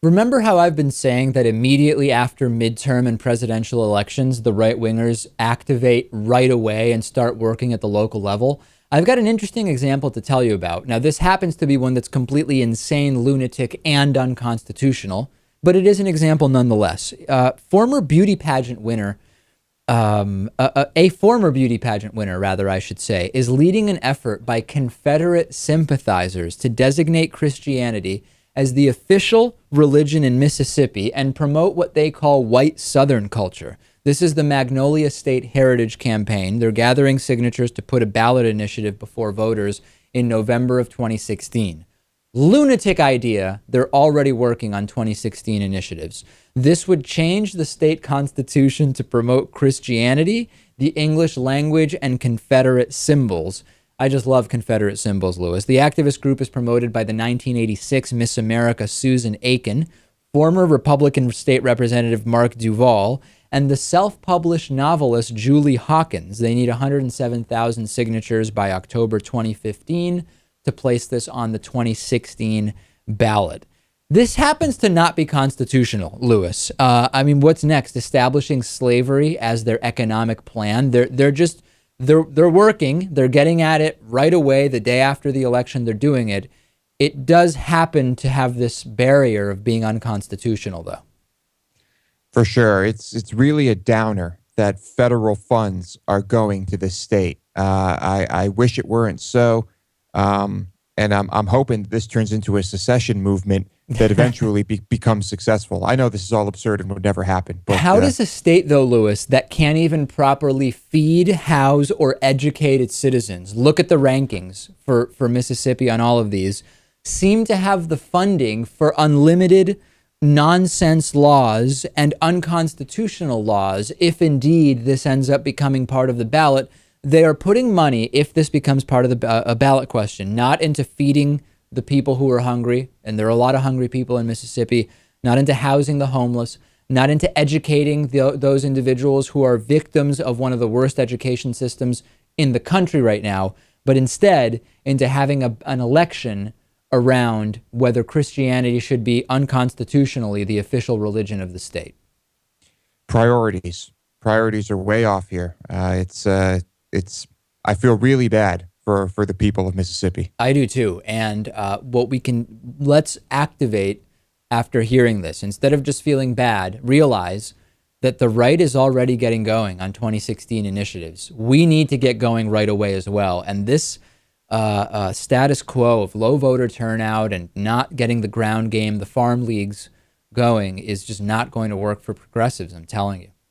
Remember how I've been saying that immediately after midterm and presidential elections, the right wingers activate right away and start working at the local level? I've got an interesting example to tell you about. Now, this happens to be one that's completely insane, lunatic, and unconstitutional, but it is an example nonetheless. Former beauty pageant winner a former beauty pageant winner, rather, I should say, is leading an effort by Confederate sympathizers to designate Christianity as the official religion in Mississippi and promote what they call white Southern culture. This is the Magnolia State Heritage Campaign. They're gathering signatures to put a ballot initiative before voters in November of 2016. Lunatic idea. They're already working on 2016 initiatives. This would change the state constitution to promote Christianity, the English language, and Confederate symbols. I just love Confederate symbols, Lewis. The activist group is promoted by the 1986 Miss America Susan Aiken, former Republican State Representative Mark Duval, and the self-published novelist Julie Hawkins. They need 107,000 signatures by October 2015 to place this on the 2016 ballot. This happens to not be constitutional, Lewis. I mean, what's next? Establishing slavery as their economic plan. They're working. They're getting at it right away. The day after the election, they're doing it. It does happen to have this barrier of being unconstitutional, though. For sure. It's really a downer that federal funds are going to this state. I wish it weren't so. And I'm hoping this turns into a secession movement that eventually becomes successful. I know this is all absurd and would never happen. But how does a state, though, Lewis, that can't even properly feed, house, or educate its citizens, look at the rankings for Mississippi on all of these, seem to have the funding for unlimited nonsense laws and unconstitutional laws if indeed this ends up becoming part of the ballot? They are putting money, if this becomes part of a ballot question, not into feeding the people who are hungry, and there are a lot of hungry people in Mississippi, not into housing the homeless, not into educating those individuals who are victims of one of the worst education systems in the country right now, but instead into having an election around whether Christianity should be unconstitutionally the official religion of the state. Priorities are way off here. I feel really bad for the people of Mississippi. I do too. And let's activate after hearing this. Instead of just feeling bad, realize that the right is already getting going on 2016 initiatives. We need to get going right away as well. And this status quo of low voter turnout and not getting the ground game, the farm leagues going, is just not going to work for progressives, I'm telling you.